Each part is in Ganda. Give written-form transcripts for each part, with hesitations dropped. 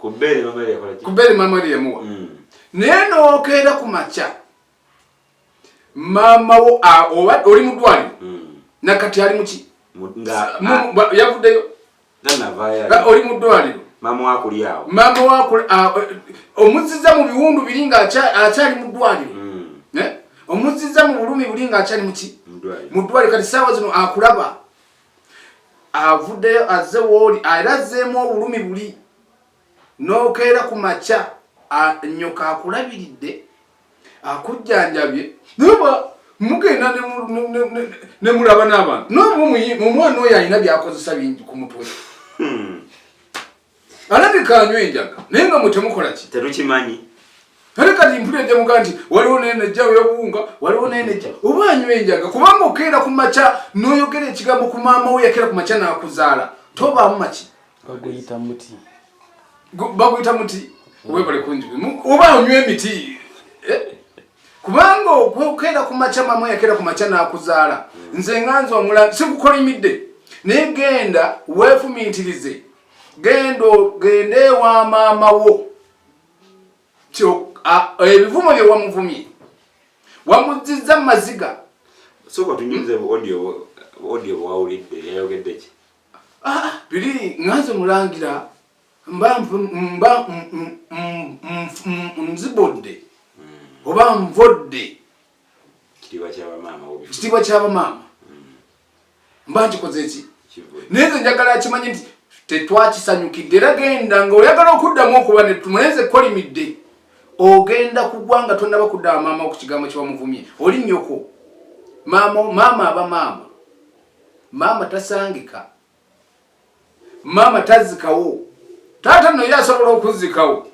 kubeli mama ali yamuwa neno okera ku macha mama wo oba oli mudwali nakati ali muki yavudeyo oli mudwaliro mama wakuli awo omuziza mu biwundu biringa akyali mudwaliro omuziza mu bulumi bulinga akyali muki mudwaliro kati sawa zino akulaba avuddeyo azze wooli arazzeemu obulumi buli n'okeera ku maca nyoka akulabiridde akujjanjabye noba mugenda ne mulaba n'abantu n'omwana oyo alina byakozesa bingi ku mutwe alabika anywa enjaga naye nga mutemukola ki tetukimanyi ate kati mpulidde muga nti waliwo nenejja yobuwunga waliwo nenejja oba anywa enjaga kubanga okeera ku maca n'oyogera ekigambo ku maama we yakera ku maca n'akuzaala tobaamu maki baguyita muti webale kunjubi oba onywa emiti kubanga okeera ku maca maama we yakera ku maca n'akuzaala nze nganze omula sikukolimidde naye genda weefumiitirize gende ewa maama wo ebivumo bye wamuvumye wamuzizza mu maziga soka tunyuze audio bwawulidde yayogedde ki biri nganze mulangira mba nzibodde oba nvodde kitiibwa ky'abamaama mba nkikoze ki naye nze njagala akimanyi nti tetwakisanyukidde era genda nga oyagala okuddamu okuba netumulenze kolimidde ogenda kugwa nga tonnaba kuddawa maama ku kigambo kyewamuvumye oli nnyoko maama aba maama tasangika maama tazikawo taata nno ye asobola okuzikawo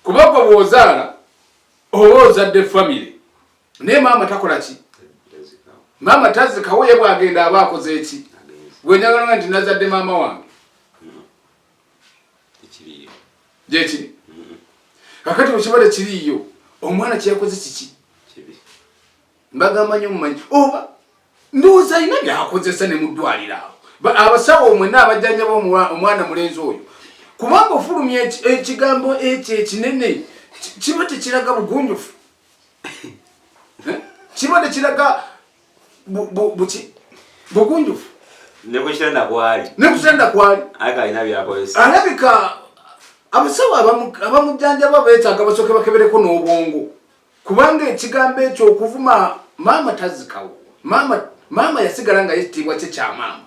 kuba gwe bw'ozaala oba ozadde famire naye maama takola ki maama tazikawo ye bwagenda aba akoze eki gwenyagalanga nti nazadde maama wange gyekiri kakati wekibale kiriyo omwana kyeyakoze kiki mbagamba nyo mumanyi oba ndowooza alina byakozesa ne muddwaliro awo abasawo mwena abajjanjaba omwana mulenzi oyo kubanga ofulumya ekigambo ekyo ekinene kiba tekiraga bugunjufu kiba tekiraga bugunjufu nekusitanda kwali alabika abasawo abamujjanjaba beetaaga basooke bakebereko n'obwongo kubanga ekigambo ekyo okuvuma maama tazikawo maama yasigala nga yekitiibwa kye kya maama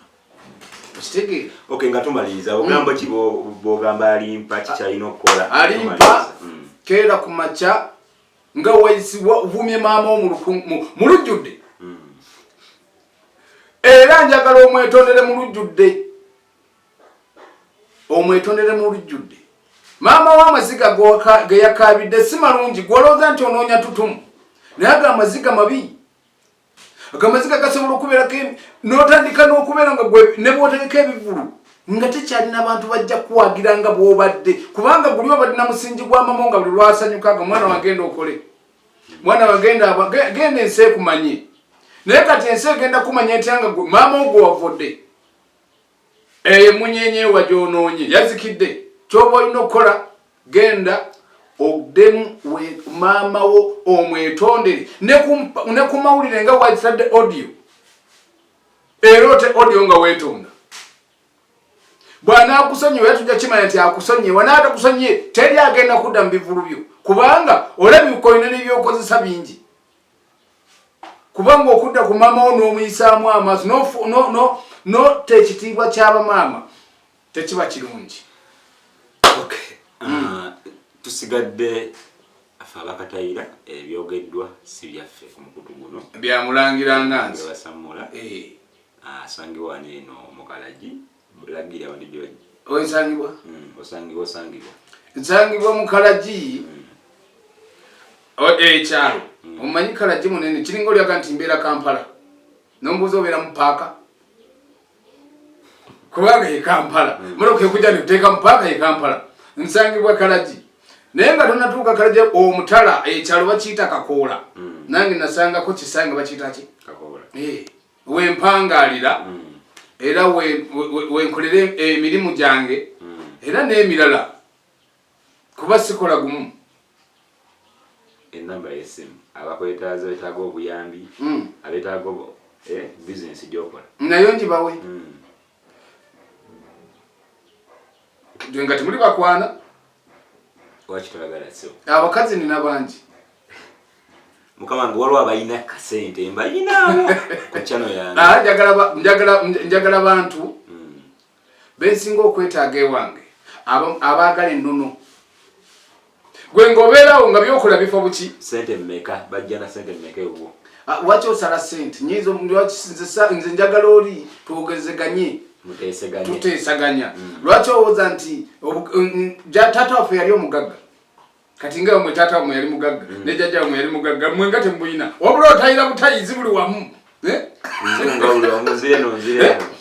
okitegeera nga tumaliriza ogambo ki bwogamba alimpa kikyalina okukola alimpa keera ku maca nga wavumye maama wo mu lujjudde era njagala omwetondere mu lujjudde maama w'amaziga ge yakabidde si malungi gwolowooza nti onoonya tutumu naye ago amaziga mabi ago amaziga gasobola okubeerako n'otandika n'okubeera nga gwe ne bw'otegeka ebivulu nga tekyalina abantu bajja kuwagira nga bw'obadde kubanga guli obadde na musingi gwa mama nga buli lwasanyukaga mwana wagenda okole mwana wagenda genda ensi ekumanye naye kati ensi egenda kumanya etya nga maama ogwo wavodde eyo munyenye wagyonoonye yazikidde kyoba olina okukola genda oddemu maama wo omwetondere ne ku mawulire nga wagitadde audio era ote audio nga weetonda bw'anaakusonyiwa era tujja kimanya nti akusonyiwa n'atakusonyiye teri agenda kudda mu bivulu byo kubanga olabika olina n'ebyokozesa bingi kubanga okudda ku maama wo n'omuyisaamu amaaso notta ekitiibwa ky'abamaama tekiba kirungi. Tusigadde afa abakatayira ebyogeddwa si byaffe ku mukutu guno byamulangira nganzi basamula asangibwa neno mukalagi bulagira abandi oyisangibwa osangibwa nsangibwa mukalagi ekyalo omanyi kalagi munene kiringa olyaga nti mbeera Kampala nombuuza obeera mu paaka kubanga ye Kampala muloke kujja nikuteeka mu paaka ye Kampala nsangibwa kalagi naye nga tonatuuka kalagi omutala ekyalo bakiyita Kakoola nange nasangako kisange bakiyita ki wempangaalira era wenkolera emirimu gyange era n'emirala kuba sikola gumu. Enamba y'essimu abakwetaaza betaaga obuyambi abetaaga bizinesi gy'okola nayo njibawe nga temuli bakwana wakitolagala so abakazi nina bangi mukama nga waliwo abalina kasente mbalinaabo ku chano yange njagala bantu bensinga okwetaaga ewange abaagala ennono gwe ng'obeerawo nga byokola bifo buki sente mmeka bajja na sente mmeka ebwo waki osala sente nyizo nze njagala oli twogezeganye tuteesaganya lwaki owooza nti taata waffe yali omugagga kati nga mwe taata wamwe yali mugagga ne jjajja wamwe yali mugagga mwe nga temubuyina wabula otayira butayizi buli wamu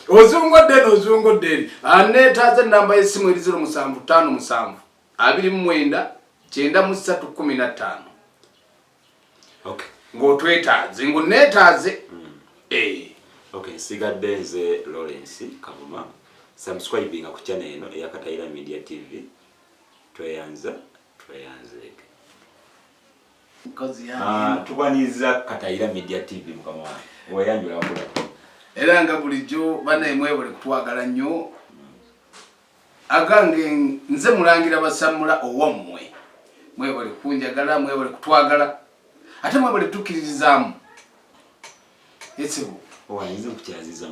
ozungodde eno ozungodde eri aneetaaza ennamba y'essimu eri 0757 29 9315 ng'otwetaaze ng'oneetaaze Okay, sigadde nze Lawrence Kavuma subscribing ku channel eno eya Katayira Media TV tweyanze tubaniza Katayira Media TV mukama wange weyanjula wabula era nga bulijjo banaye mwebale kutwagala nnyo agange nze mulangira basamula owammwe mwebale kunjagala mwebale kutwagala ate mwebale tukkiririzaamu esebo owanyiza okukyaziza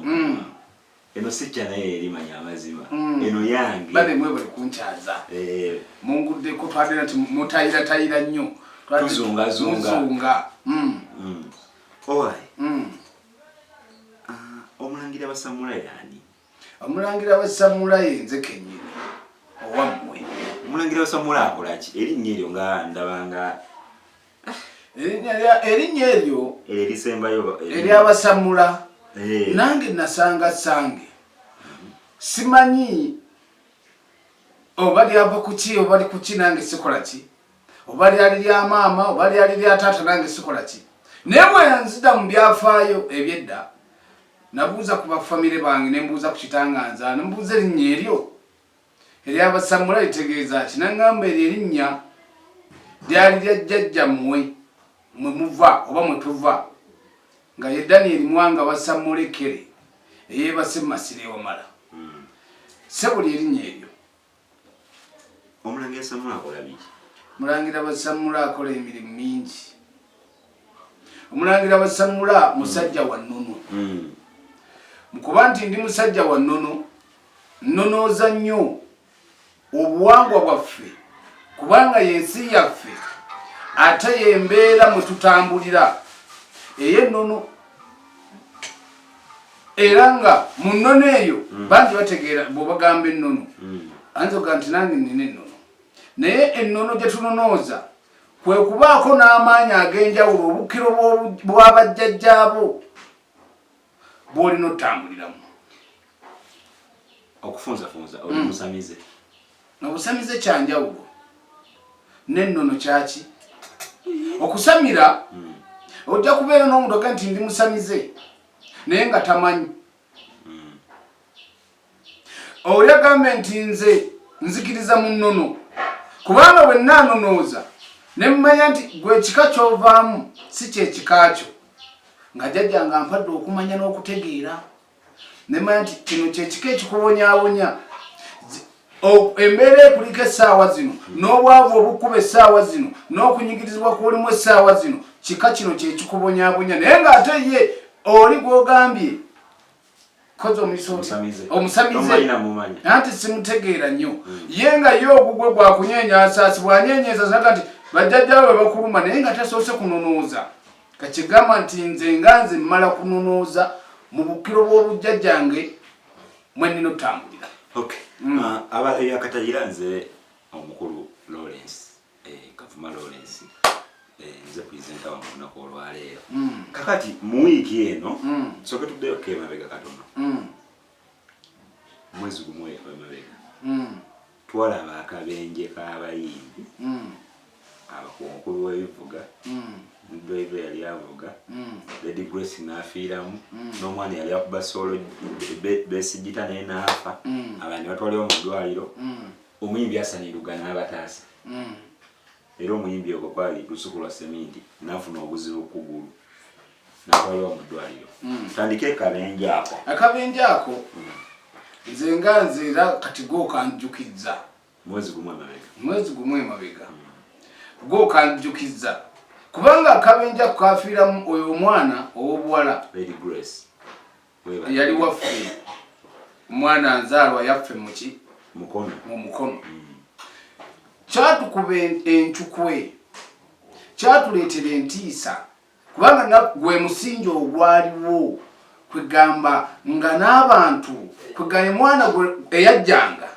eno si chanaye erimanya amazima eno yange bane mwebale kunkyaza munguddeko twadera nti mutayira nnyo tuzunga omulangira basamula yani omulangira basamula yenze kenyini owammwe omulangira basamula akolaki erinnya eryo nga ndabanga erinnya eryo erisembayo eryabasamula nange nasanga sange simanyi oba lyava kuki oba likuki nange sikola ki oba lyali lya maama oba lyali lya taata nange sikola ki naye bwenzida mu byafaayo ebyedda nabuuza ku bafamire bange nembuuza ku kitanganza nembuuza erinnya eryo eryabasamula litegeeza ki nangamba eryo erinnya lyali lya jjajjammwe mwe muva oba mwe tuva nga ye Daniel Mwanga wasamulekere eyebase Masire ewamala sebuli erinnya eryo omulangira Samula akola biki mulangira basamula akola emirimu mingi omulangira basamula musajja wa nnono mukuba nti ndi musajja wa nnono nnonooza nnyo obuwangwa bwaffe kubanga yensi yaffe ate yembeera mwe tutambulira ey'ennono era nga mu nnono eyo bangi bategeera bw'obagamba ennono anzoga nti nange nnina ennono naye ennono gye tunonooza kwe kubaako n'amaanyi ag'enjawulo obukkiro bw'abajjajjaabo bw'olina otambuliramu okufunzafunza oli musamize obusamize kyanjawulo n'ennono kyaki okusamira ojja kubeera n'omuntu oga nti ndi musamize naye nga tamanyi oli agambe nti nze nzikiriza mu nnono kubanga bwe nnanonooza ne mmanya nti gwe ekika ky'ovaamu si kyekika kyo nga jjajja nga mpadde okumanya n'okutegeera ne mmanya nti kino kyekika ekikubonyaabonya embeera ekulika essaawa zino n'obwavu obukuba essaawa zino n'okunyigirizibwa kulimu essaawa zino kika kino kyekikubonyaabonya naye ng'ate ye oli gw'ogambye kozi omusamize anti simutegeera nnyo ye nga ye ogugwe gwakunyenyasaasi bwanyenyeesa naga nti bajjajjawe bakuluma naye nga tasoose kunonooza kakigamba nti nze nga nze mmala kunonooza mu bukkiro bw'obujjajjange mwe nnina otambulira akatayira nze omukulu Lawrence Kavuma Lawrence nze presenta wa munaku olwaleero kakati mu wiiki eno soke tuddeyo kemabega katono mwezi gumwe emabega twalaba akabenje k'abayimbi abakulu w'ebivuga Bebe yali avuga Lady Grace n'afiiramu n'omwana yali akuba solo besigita naye n'afa abantu batwaliwo mu ddwaliro omuyimbi asaniruga n'abataasa era omuyimbi ogwo kwali lusuku lwa seminti n'afuna obuzibu kugulu n'atwaliwo mu ddwaliro tandike akabenje ako nze nga nzeera kati gookanjukizza mwezi gumwe emabega gookanjukizza kubanga akabenje ako kafiiramu oyo omwana ow'obuwala Lady Grace yali waffe omwana nzaalwa yaffe muki mu mukono kyatukuba enchukwe kyatuleetera entiisa kubanga gwe musingi ogwaliwo kwegamba nga n'abantu kwegamba mwana gwe eyajjanga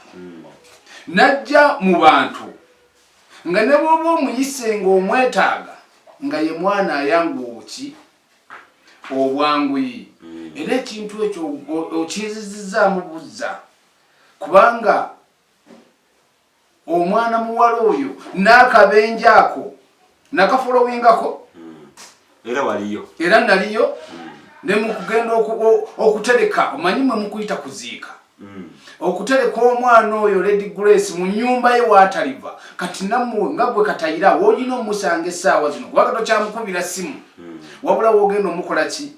najja mu bantu nga ne bw'oba omuyise ng'omwetaaga nga ye mwana ayanguwa obwanguyi era ekintu ekyo okizizizaamu buzza kubanga omwana muwala oyo n'akabenje ako nakafolowingako era naliyo ne mukugenda okutereka omanyi mwe mukuyita kuziika okutereka omwana oyo Lady Grace mu nnyumba ye waataliva kati nammwe nga gwe katayira woolina omusanga essaawa zino kubanga tokyamukubira simu wabula woogenda omukola ki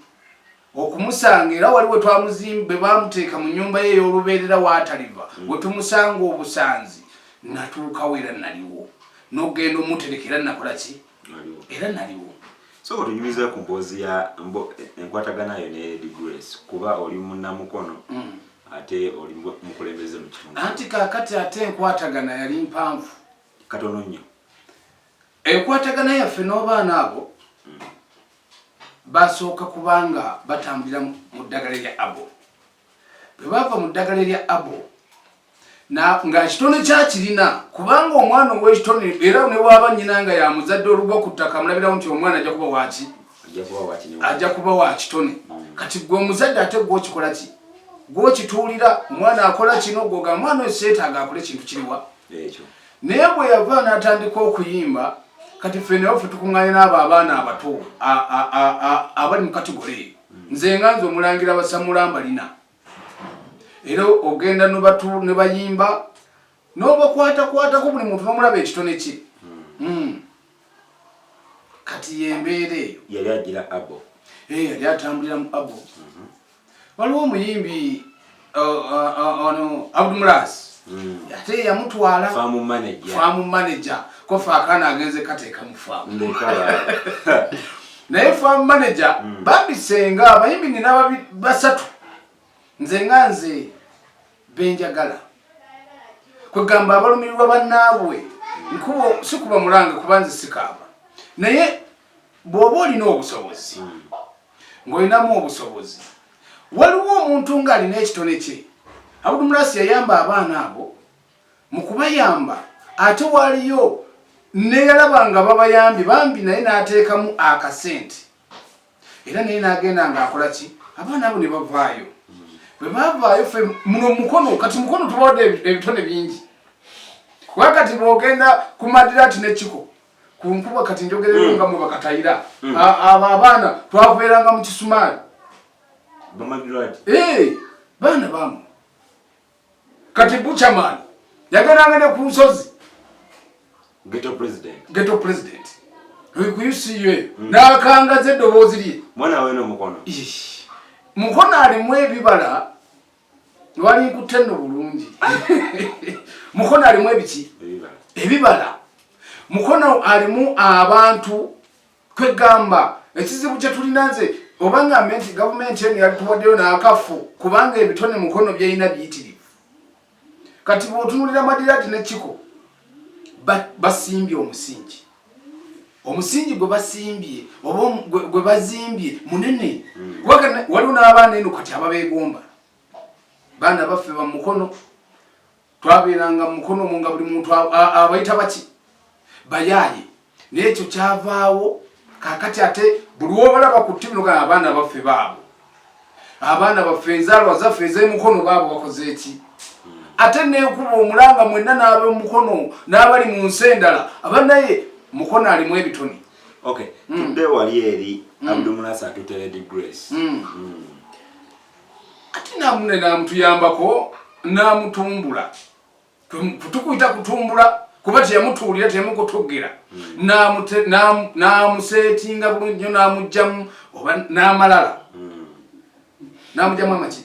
okumusanga era waliwo twamuzimbe baamuteeka mu nnyumba ye ey'olubeerera waataliva we tumusanga obusanzi natuukawo era naliwo n'ogenda omutereka era nakola ki era naliwo so otunyumiza ku mboozi ya enkwataganayo ne Lady Grace kuba oli munnamukono ate oli mukulembeze mu kitundu anti kaakati ate enkwatagana yali mpanvu katono nnyo enkwatagana yaffe n'obaana abo basooka kubanga batambulira mu ddagala lya abo bwe bava mu ddagala lya abo nga kitone kyakirina kubanga omwana ow'ekitone era ne bwaba nnyina nga yamuzadde olugwa ku ttaka amulabirawo nti omwana ajja kuba waki ajja kuba wa kitone kati gwe omuzadde ate gw'okikola ki gw'okituulira omwana akola kino gwoga mwana oyo seetaaga akole ekintu kiriwa naye bwe yava n'atandika okuyimba kati ffe naye ffe tukuŋŋaanye n'abo abaana abato abali mu kategole eyo nze nga nze omulangira basamulamba lina era ogenda ne bayimba n'obakwatakwatako buli muntu n'omulaba ekitone kye kati yembeera eyo yali agira abo yali atambulira mu abo waliwo omuyimbi ono Abdumulasi ate yamutwala faamu manager kofe akaana agenze kateeka mu faamu naye faamu manager babisenga abayimbi nina basatu nze nga nze benjagala kwegamba abalumirirwa bannaabwe nkubo sikuba mulanga kuba nze sikaaba naye bw'oba olina obusobozi ng'olinamu obusobozi waliwo omuntu ng'alina ekitone kye Abdumulasi yayamba abaana abo mu kubayamba ate waliyo neyalaba nga babayambye bambi naye n'ateekamu akasente era naye n'agenda ng'akola ki abaana abo ne bavaayo bwe bavaayo ffe muno mukono kati mukono tubawadde ebitone bingi kuba kati bw'ogenda ku Madirati n'ekiko ku nkuba kati njogerero nga mwe bakatayira abo abaana twaveeranga mu Kisumaali baana bamu kati Buchaman yagendanga ne ku nsozi ghetto president kuyusiye n'akangaza eddoboozi lye mwana we n'omukono mukono alimu ebibala wali nkutte nno bulungi mukono alimu ebiki ebibala mukono alimu abantu kwegamba ekizibu kye tulina nze obanga gavumenti eno yatuwaddeyo n'akafu kubanga ebitone mukono byalina biyitirivu kati bw'otunulira Madirati n'ekiko basimbye omusingi gwe basimbye oba gwe bazimbye munene waliwo n'abaana eno kati ababeegomba baana baffe ba mukono twabeeranga mukono nga buli muntu abayita baki bayaaye naye ekyo kyavaawo kakati ate buli wobalaba ku ttivi nogaa abaana baffe baabo abaana baffe enzaalwa zaffe ez'emukono baabo bakoze eki ate neekuba omulanga mwenna n'ab'omukono n'abali mu nsi endala abanaye mukono alimu ebitone. Okay. Tudde wali eri Abdulmunasa atuteredde Grace. Ati namune namutuyambako namutumbula. Tukuyita kutumbula kuba teyamutuulira teyamukutugira. Namusetinga bulungi namugjamu oba n'amalala. Namugjamu amaki?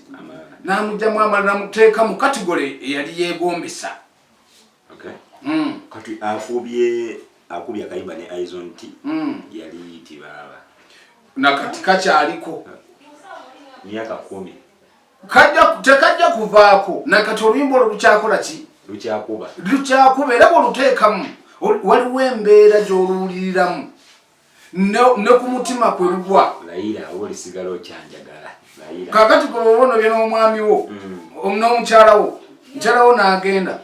Namugjamu amalala namuteeka mu kategole eyali yeegombesa. Okay. Kati akubye akayimba ne Aizon T. Yali yitibaba. Nakati kakyaliko. Myaka 10. Tekajja kuvaako nakati oluyimba olukyakola ki? Lukyakuba era bw'oluteekamu waliwo embeera gy'oluwuliriramu ne ku mutima kwe lugwa. Layira olisigala okyanjagala. Kakati gwe obonobye n'omwami wo n'omukyala wo n'agenda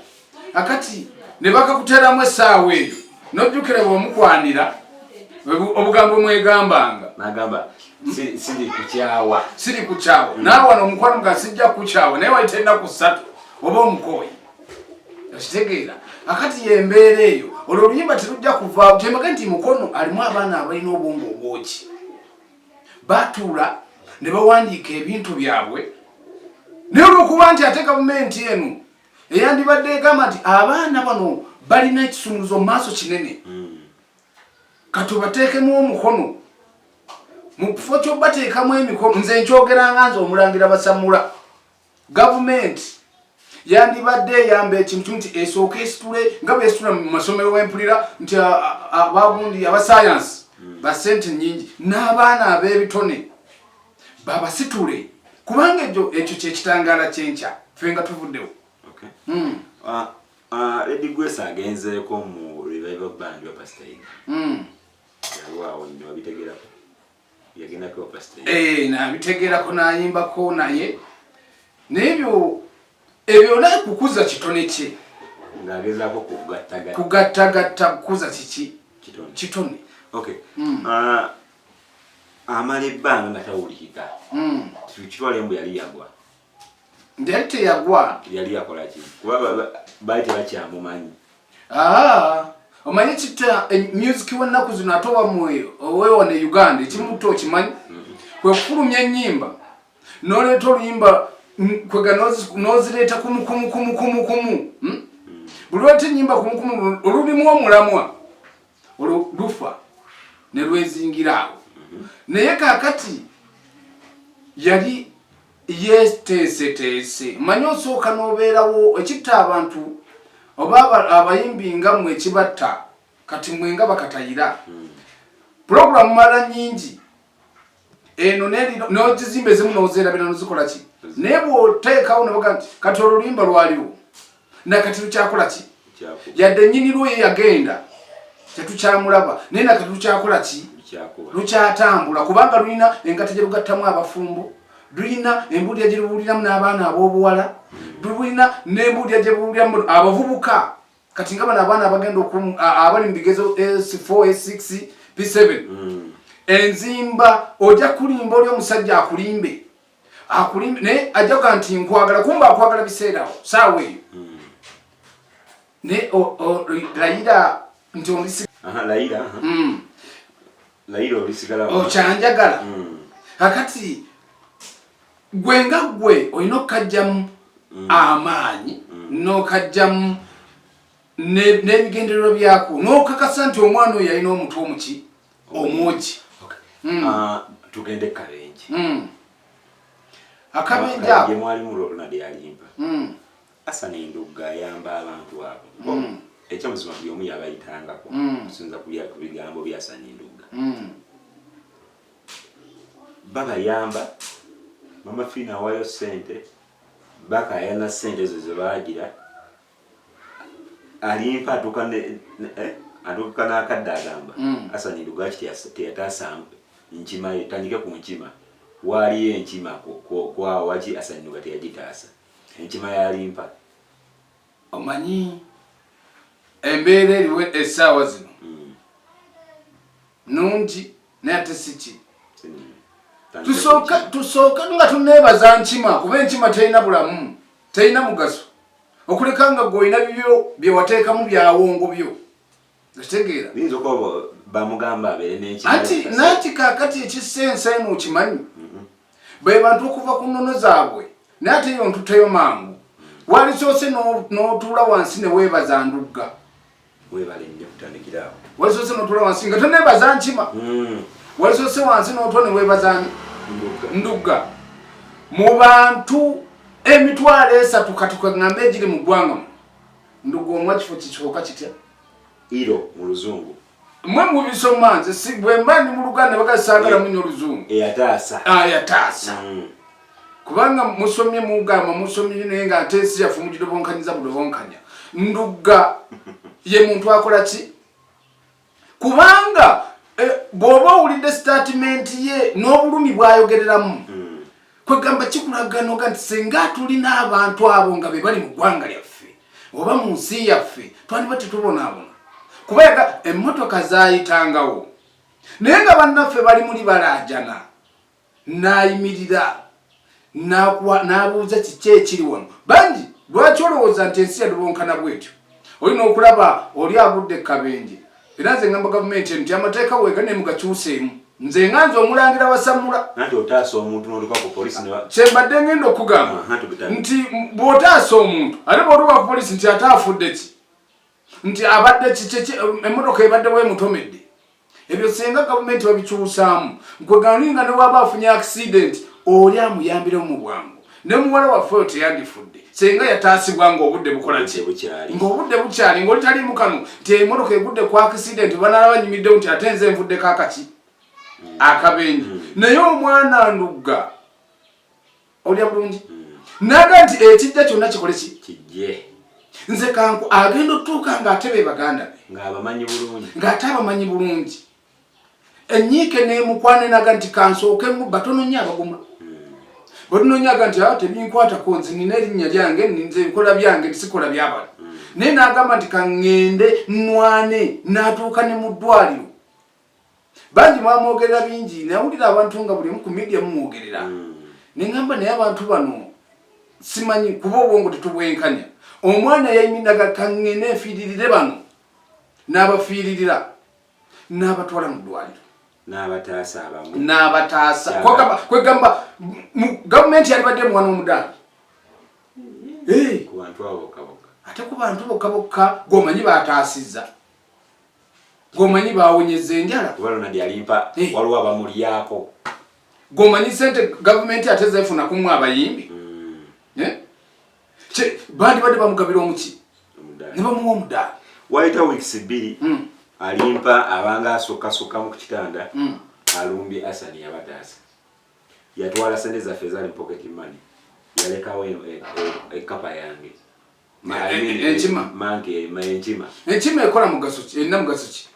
akati ne bakakuteramu essaawa eyo n'ojjukira bw'omukwanira obugambo mwegambanga n'agamba siri kukyawa naawe wano omukwano nga sijja kukyawa naye wayita ennaku 3 oba omukooyi okitegeera akati y'embeera eyo olwo oluyimba terujja kuvaawo kyembaga nti mukono alimu abaana abalina obwongo obwoki batuula ne bawandiika ebintu byabwe naye olwokuba nti ate gavumenti eno eyandibadde egamba nti abaana bano balina ekisumuluzo mu maaso kinene kati obateekemu omukono mu kifo ky'obateekamu emikono nze nkyogeranga nze omulangira basamula gavumenti yandibadde eyamba ekintu nti esooka esitule nga bwesitula mu masomero w'empulira nti abagundi abasayansi basente nnyingi n'abaana ab'ebitone babasitule kubanga ekyo kyekitangaala kyenkya ffe nga tuvuddewo. Lady Grace agenzeeko mu revival band wa Pastor yaliwawo nyo wabitegerako yagendako wa Pastor nabitegerako nayimbako naye nebyo ebyo naye kukuza kitone kye ng'agezaako kugattagatta kukuza kiki kitone. Okay. Amala ebbanga nga tawulikika kitwala embu yali yagwa ndali teyagwa yali yakola ki kuba baali tebakyamumanyi. Omanyi kita music w'ennaku zino ate oweewa ne Uganda ekimu tokimanyi kwe kufulumya ennyimba n'oleeta oluyimba kwega n'ozireeta kumukumu buli lweta ennyimba kumukumu olulimu omulamwa olwo lufa ne lwezingira awo naye kaakati yali yeeteeseteese manyi osooka n'obeerawo ekitta abantu oba abayimbi nga mmwe ekibatta kati mmwe nga bakatayira puroguramu mala nnyingi eno n'ogizimba ezimu n'ozeerabira n'ozikola ki naye bw'oteekawo nebaga nti kati olulimba lwaliwo nakati lukyakola ki yadde nnyinirwo ye yagenda tetukyamulaba naye nakati lukyakola ki lukyatambula kubanga lulina engata gye lugattamu abafumbo lulina embulya gye lubuuliramu n'abaana ab'obuwala lulina n'embulya gye buuliramu abavubuka kati nga bano abaana abagenda abali mu bigezo S4 S6 P7 enzimba ojja kulimba oli omusajja akulimbe naye ajja kuga nti nkwagala kumba akwagala biseerawo saawa eyo ne layira nti layira olisigala okyanjagala akati gwe nga gwe olina okukajjamu amaanyi n'okajjamu n'ebigendererwa byako n'okakasa nti omwana oyo yalina omutwe omuki omwogi. Tugende kabenje akabenje ako mwalimu Ronald Alimpa asana endugga ayamba abantu abo ekyamuzima buli omu yabayitangako kusinza ku bigambo byasana endugga babayamba mama Fina wayo sente baka yana sente ezo zebagira Alimpa atuuka n'akadde agamba asana endugga teyataasa nkima etandike ku nkima waaliyo enkima kwawo waki asana endugga teyagitaasa enkima ya Alimpa. Omanyi embeera eriwo essaawa zino nungi naye ate siki tusooka nga tuneebaza nkima kuba enkima terina bulamu terina mugaso okuleka nga gweolina bibyo bye wateekamu byawongo byo Gategeera. Binzo ko bamugamba abere n'enki. Ati nati kakati ekisensa eno kimanyi. Bwe bantu okuva ku nnono zaabwe. Nati yo ntuteyo mangu. Wali sose no tula wansi ne webaza ndugga. Webale nnyo kutandikirawo. Wali sose no tula wansi nga tonebaza nkima. Wali sose wansi no tone webaza ndugga. Mu bantu emitwalo 3 katuka ngambe giri mu ggwanga. Ndugga omwa kifo kichoka kitya. Iro mu luzungu. Mwe mu bisomanze si bwe mbani mu Luganda bagasagala mu luzungu. Eyataasa. Yataasa. Kubanga musomye mugamba musomye nenga atesi yafu mujidobonkanyiza budobonkanya. Ndugga ye muntu akola ki? Kubanga boba ulide statement ye n'obulumi bwayogereramu. Kwegamba kikulagano ganti senga tulina abantu abo nga be bali mu ggwanga lyaffe oba mu nsi yaffe twandibwa tetubonabona kubanga emmotoka zaayitangawo naye nga bannaffe bali muli balajana nayimirira n'abuuza kiki ekiri wano bangi lwaki olowooza nti ensi yadubonkana bwetyo olina okulaba oli agudde kabenje era nze ngamba gavumenti nti amateeka weega ne mugakyuseemu nze nganze omulangira wasamula nanti otaasa omuntu n'oluka ku polisi ne kyembadde ngenda okugamba nti bw'otaasa omuntu ate bw'oluka ku polisi nti ataafudde ki nti abadde kiki emmotoka ebadde bwemutomedde ebyo senga gavumenti babikyusaamu nkweganinga ne waba afunye accident oli amuyambire mu bwangu ne muwala waffe oyo teyandifudde senga yataasibwa ng'obudde bukola ki ng'obudde bukyali ng'oli taliimu kano nti emmotoka egudde ku accident banalaba nyimiddewo nti ate nze nvuddeko akaki akabenje naye omwana ndugga olya bulungi naga nti ekijja kyonna kikole ki kijje nze kanku agenda otuuka ng'atebe baganda be ng'abamanyi bulungi ng'ate abamanyi bulungi enyiike n'emukwana naga nti kansookemu batononya abaguma batononyaga nti tebinkwatako nze nina erinnya lyange nze ebikola byange bisikola byabala naye n'agamba nti kaŋŋende nnwane n'atuuka ne Mudwaliro bangi mwamwogerera bingi nawulira abantu nga buli ku media mumwogerera nengamba naye abantu bano simanyi kuba obwongo tetubwenkanya omwana yayiminaga kaŋŋene efiiririre bano n'abafiiririra n'abatwala mu ddwaliro n'abataasa abamu n'abataasa kwegamba gavumenti yalibadde mwana omudaala ku bantu abo bokka ate ku bantu bokka bokka gwomanyi bataasizza gomanyi bawonyeza enjala Ronald Alimpa waliwo abamulyako gomanyi sente gavumenti ateze efuna kumwe abayimbi bandi badde bamugabira omuki ne bamuwa omudaala wayita weeks 2 Alimpa abanga asukasuka mu kitanda alumbye Asani yabataasa yatwala sente zaffe zali pocket money yalekawo ekapa yange enkima manke enkima ekola mugaso ki erina mugaso ki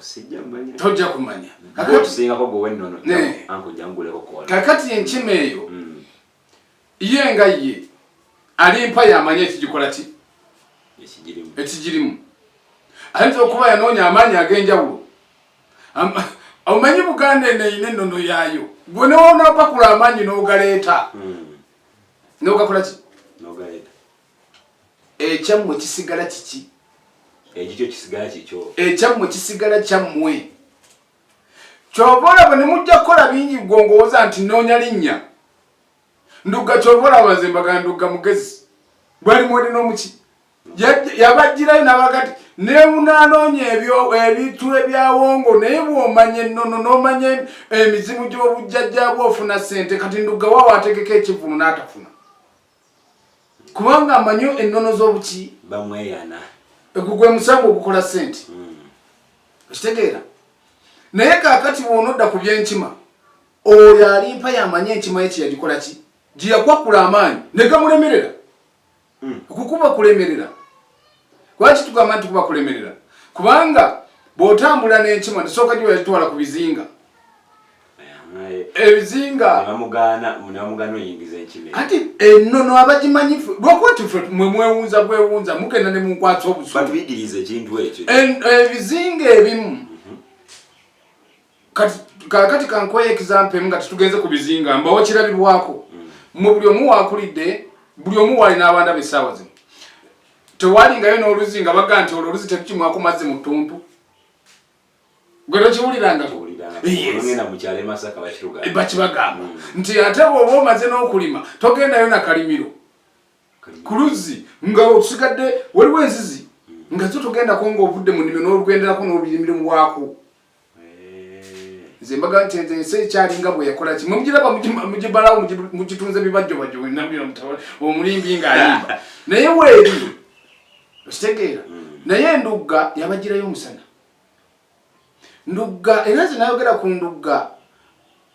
sijja kumanya tojja kumanya kakati singako gwe nnono anko janguleko kola kakati enkima eyo ye nga ye Alimpa yamanya ekigikola ki ekigirimu ayinza okuba yanoonya amaanyi ag'enjawulo omanyi Buganda eneyina ennono yaayo gwe newonaopakula amaanyi n'ogaleeta n'ogakola ki n'ogaleeta ekyammwe kisigala kiki ekyo kisigala kikyo ekyammwe kisigala kyammwe kyova olaba ne mujja kukola bingi ggongowooza nti noonya linnya ndugga kyova olaba nze mbaga ndugga mugezi bwali mwene n'omuki yabajjirayo n'abagati nemunanoonya ebintu ebyawongo naye bw'omanya ennono n'omanya emizimu gy'obujjajja bw'ofuna ssente kati ndugga waawo ategeka ekivulu n'atafuna kubanga amanyi ennono z'obuki bamweyana gwe musango ogukola ssente okitegeera naye kaakati bw'onodda ku byenkima oyo Alimpa yamanya enkima ye kyeyagikola ki gye yakwakula amaanyi ne gamulemerera okukuba kulemerera lwaki tugamba nti kuba kulemerera kubanga bw'otambula n'enkima nesooka gye yagitwala ku bizinga ebizinga bamugana oyingiza enkima kati ennono abagimanyifu lwokuba tufe mwe mwewunza bwewunza mugenda ne munkwatsa obusuulu batuyigiriza ekintu ekyo ebizinga ebimu kati kankoye example nga tutugenze ku bizinga mbawo kirabirwako mu buli omu wakulidde buli omu wali n'abaana b'essaawa zino tewalingayo n'oluzi nga baga nti oluzi tekimwako mazzi mu ttuntu gwero kiwuliranga olongenda mu kyalo Masaka bakibagamba nti ate bw'oba omaze n'okulima togendayo na kalimiro ku luzzi nga otusigadde waliwo enzizi nga zo togendako ng'ovudde mu nnimiro n'olugenderako n'olubirimiro wako nze mbaga nti nze ensi ekyalinga bwe yakola ki mugiraba mugibalawo mugitunze bibajjobajjo omulimbi ng'ayimba naye weeri okitegeera naye endugga yabagirayo omusana ndugga era nze nayogera ku ndugga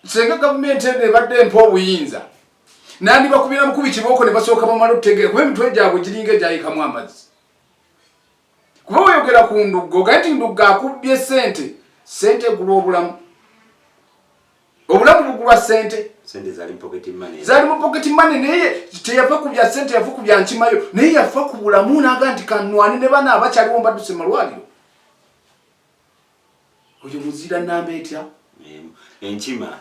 senga gavumenti eno ebadde empa obuyinza nandibakubira mukubi kibooko ne basooka bamala okutegeera kuba emitwe gyabwe giringa egyayikamu amazzi kuba oyogera ku ndugga ogaye nti ndugga akubbye sente egulwa obulamu bugulwa sente zali mu pocket money naye teyafa ku bya sente yafa ku bya nkimayo naye yafa ku bulamu naga nti kanwani ne bana abakyaliwo mbadduse malwaliro oyo muzira namba etya enkima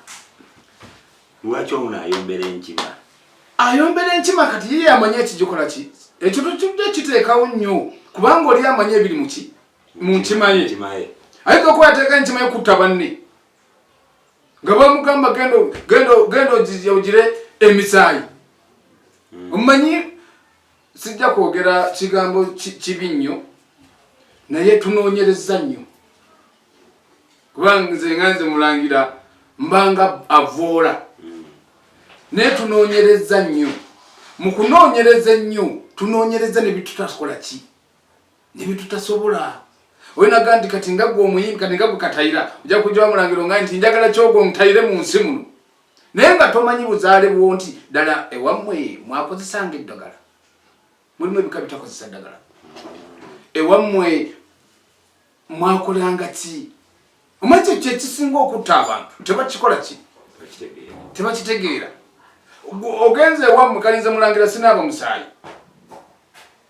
lwaki omuno ayombera enkima kati ye amanye ekigikola ki ekyo tujja kiteekawo nnyo kubanga oli amanye ebiri mu nkima ye ayinza okuba yateeka enkima ye kutta banne nga bamugamba genda ogire emisaayi omumanyi sijja kwogera kigambo kibi nnyo naye tunoonyereza nnyo kubanga nze nga nze mulangira mbanga avoola naye tunoonyereza nnyo mu kunoonyereza ennyo tunoonyereza ne bitutakola ki ne bitutasobola wenaga nti kati nga gwe omuyimbi kati nga gwe katayira ojja kujja wamulangiro nga nti njagala kyogo mutayire mu nsi muno naye nga tomanyi buzaale bwo nti ddala ewammwe mwakozesanga eddagala mulimu ebika bitakozesa ddagala ewammwe mwakolanga ki omanyi ekyo ekisinga okutta abantu tebakikola ki tebakitegeera ogenze ewammwe kalinze mulangira sinaaba musaayi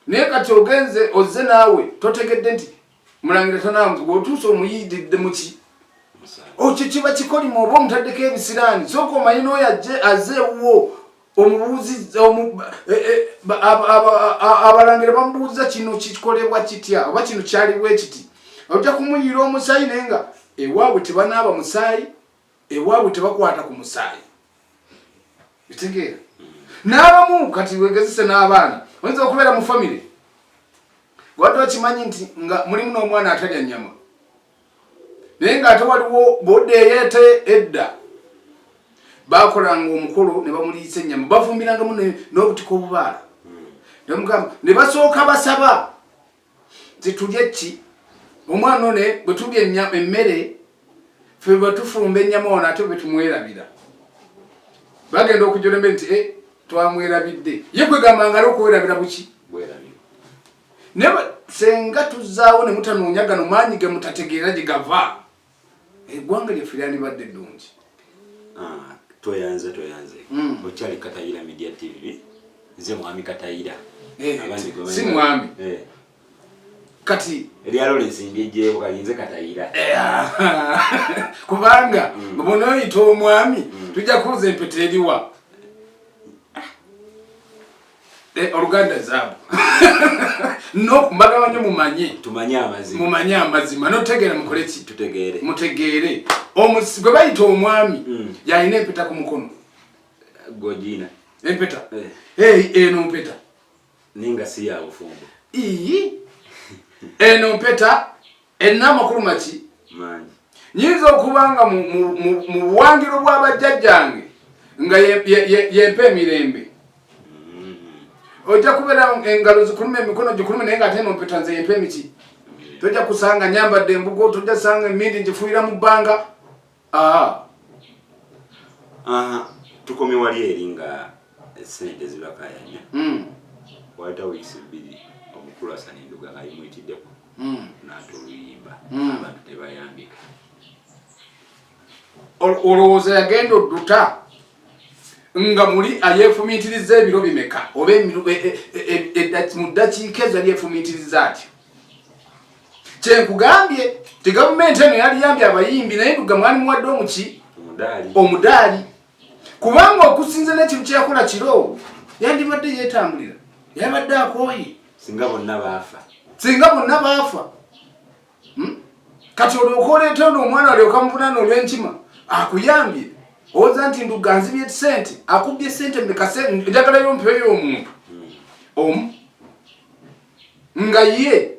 naye kati ogenze ozze naawe totegedde nti mulangira tanamuzi gwotuusa omuyididde muki okyo kiba kikolima oba omutaddeko ebisiraani sooka omanyi n'oyo azeewo omubuuzi abalangira bamubuuza kino kikolebwa kitya oba kino kyaliwo ekiti ojja kumuyiira omusaayi naye nga ewaabwe tebanaaba musaayi ewaabwe tebakwata ku musaayi bitegeera n'abamu kati wegezese n'abaana oyinza okubeera mu famire wadde okimanyi nti nga mulimu n'omwana atalya nnyama naye ng'ate waliwo boddeeyeete edda bakolanga omukolo ne bamuliisa ennyama bafumbirangamu n'obutiko obubaala ne basooka basaba zitulye ki omwana one bwe tulya emmere ffe bwe tufumba ennyama ono ate bwe tumwerabira bagenda okujolembe nti twamwerabidde ye kwegamba ngalo okuwerabira buki naye senga tuzaawo ne mutanoonya gano maanyi ge mutategeera gye gava eggwanga lyaffe lyandibadde ddungi toyanze okyali Katayira Media TV nze mwami Katayira si mwami kati eryalo lensimbye ejjeewo kalinze Katayira kubanga bonoyita omwami tujja kuuza empeta eriwa oluganda zaabu mbagabanye mumanye amazima notegeera mukole ki mutegeere gwe bayita omwami yalina empeta ku mukono gojina empeta eno mpeta ninga si ya bufumbo eno mpeta erina amakulu maki manyi nyinza okubanga mu buwangiro bw'abajjajjange nga yempa emirembe ojja kubeera engalo zikuluma emikono gikuluma naye ng'ate eno mpeta nze yempa emiki tojja kusanga nyambadde embugo tojja sanga emindi ngifuuyira mu bbanga tukomye wali eri nga sente zibakayanya waita weeks 2 omukulu asaninduga ng'ayimuyitiddeko n'ate oluyimba abantu tebayambika olowooza yagenda odduta nga muli ayefumiitiriza ebiro bimeka oba mu ddakiika ezo alyefumiitiriza atyo kyenkugambye ti gavumenti eno yaliyambye abayimbi naye nduga mwali muwadde omuki omudaali kubanga okusinza n'ekintu kyeyakola kiro yandibadde yeetambulira yabadde akooye singa bonna baafa kati olwokoleeta ono omwana alyokamuvunana olw'enkima akuyambye oza nti nduganzibye sente akubye sente njagala yompeyo y'omuntu omu nga ye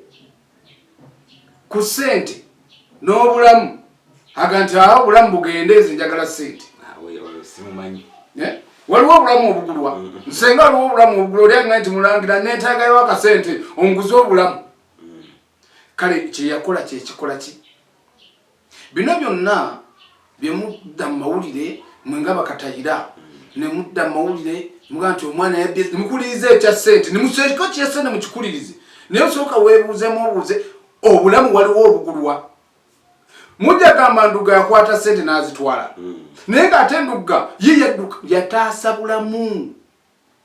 ku sente n'obulamu aga nti awo obulamu bugendeeze njagala sente simumanyi waliwo obulamu obugulwa nsenga waliwo obulamu obugulwa olyaga nti mulangira neetaagayo akasente onguze obulamu kale kyeyakola kyekikola ki bino byonna byemudda mu mawulire mwenga bakatayira nemudda mu mawulire muga nti omwana yabye mukulirize ekya sente nemuseeko kyesente mukikulirize naye osooka weebuuzemu obuuze obulamu waliwo obugulwa mujja gamba Nduga yakwata sente n'azitwala naye ng'ate Nduga ye yadduka yataasa bulamu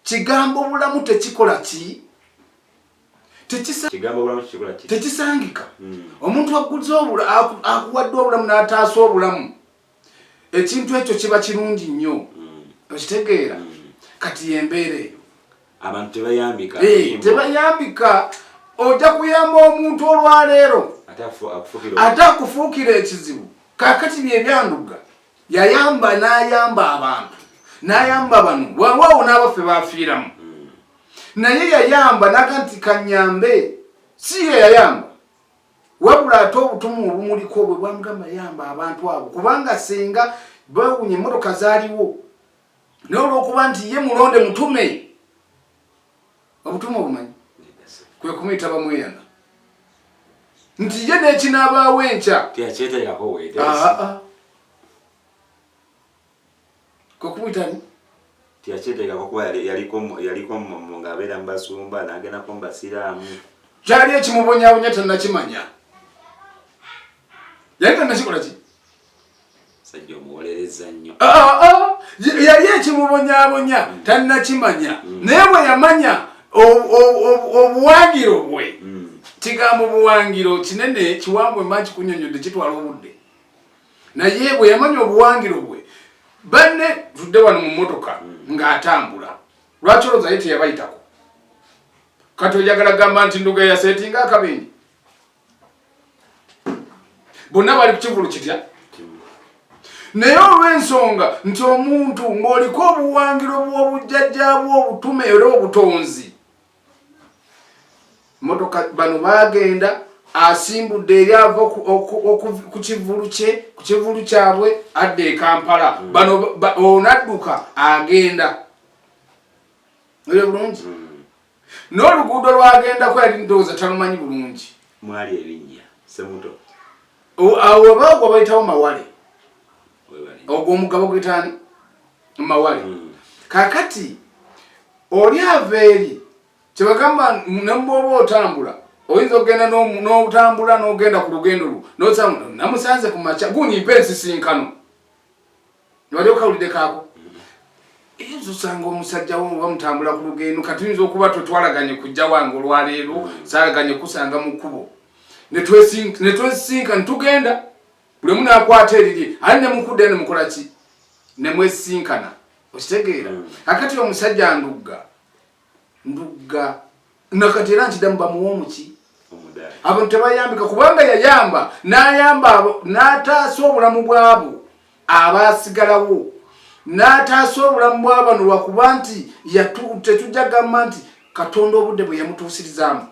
kigambo bulamu tekikola ki tekisangika omuntu aguze akuwadde obulamu n'ataasa obulamu ekintu ekyo kiba kirungi nnyo okitegeera kati yembeera eyo abantu tebayambika ojja kuyamba omuntu olwaleero ate akufuukira ekizibu kakati byebyanduga yayamba n'ayamba abantu n'ayamba bano waawo n'abaffe bafiiramu naye yayamba naga nti kanyambe si ye yayamba wabula ate obutumu obumuliko bwe bwamugamba yamba abantu abo kubanga singa bawunye emmotoka zaaliwo naye olw'okuba nti ye mulonde mutume obutumu obumanyi kwe kumuyita bamweyana nti ye n'ekinaabaawo enkya kwe kumuyitani tiyakyeteka kuba yaliko ng'abeera mbasumba n'agendako mbasiraamu kyali ekimubonyabonya tannakimanya yali tannakikola ki sajja omuwolereza nnyo yali ekimubonyabonya tannakimanya naye bwe yamanya obuwangiro bwe kigambo obuwangiro kinene kiwanvu emba kikunyonyodde kitwala obudde naye bwe yamanya obuwangiro bwe banne tudde wano mu mmotoka ng'atambula lwaki olowooza ye teyabayitako kati oyagala gamba nti Nduga yaseetinga akabenje bonna bali ku kivulu kitya naye olw'ensonga nti omuntu ng'oliko obuwangiro bw'obujjajja bw'obutume era obutonzi mmotoka bano baagenda asimbudde eri ava ku kivulu kyabwe adda e Kampala bano onadduka agenda oyo bulungi n'oluguudo lwagendako yali ndowooza talumanyi bulungi mwali ebinnya semuto awo baagwa bayitawo Mawale ogwo omugabo gwitaani Mawale kakati oli ava eri kyebagamba nemboba otambula oyinza okugenda n'otambula n'ogenda ku lugendo lwo n'osanga namusanze ku makya gunyimpa ensisinkano wali okawulidde kaako eyinza osanga omusajja wo bamutambula ku lugendo kati tuyinza okuba twetwalaganye kujja wange olwaleero saalaganye kusanga mu kkubo netwesisinka netugenda buli omu n'akwata eriri ali nemukudde nemukola ki nemwesisinkana okitegeera kakati omusajja Nduga nakati era nkiddamu bamuwa omuki abantu tebayambika kubanga yayamba n'ayamba n'ataasa obulamu bwabo abaasigalawo n'ataasa obulamu bw'abano lwakuba nti tetujja gamba nti Katonda obudde bwe yamutuusirizaamu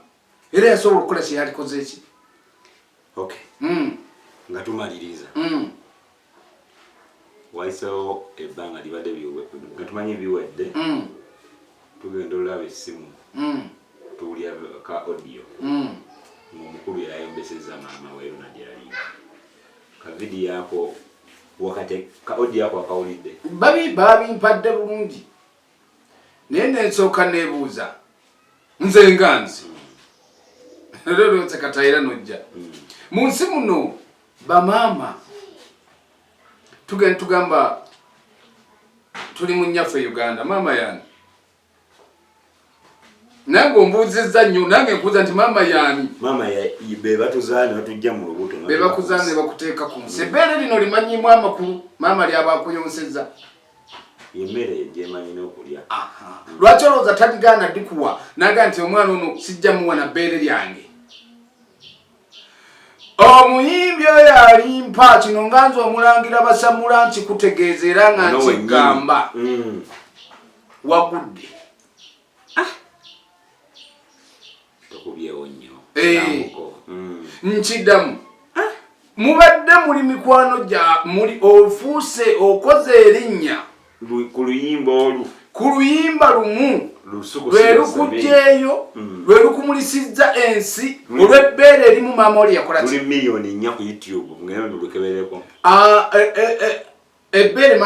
era yasobola okukola kye yalikoze eki nga tumaliriza wayiseewo ebbanga libadde nga tumanyi biwedde tugenda olaba essimu tuwulya ka audio ng'omukulu yayombeseza maama we Ronald yalinga ka vidiyo ako wakati ka audio ako akawulidde babimpadde bulungi naye nensooka neebuuza nze nganzi lolose katayira nojja mu nsi muno bamaama tugenda tugamba tuli mu nnyaffe Uganda maama yani nange ombuuzizza nnyo nange nkuuza nti maama yani be batuzaala ne batujja mu lubuto be bakuzaala ne bakuteeka ku nsi ebbeere lino limanyiimu amakulu maama lyaba akuyonsezza yemere jemanyi n'okulya. Lwaki olowooza tadigana dikuwa naga nti omwana ono sijja muwa na bbeere lyange? Omuyimbi oyo Alimpa kino nga nze omulangira basamula nkikutegeeza era nga nkigamba wagudde. Tokubyewo nnyo. Nkiddamu mubadde muli mikwano gya muli ofuuse okoze erinnya ku luyimba olu. Ku luyimba lumu lwe lukugyeyo lwe lukumulisizza ensi olw'ebbeere erimu maama oli yakola ki? Tuli miliyoni 4 ku YouTube ngeno lukebereko. Ebbeere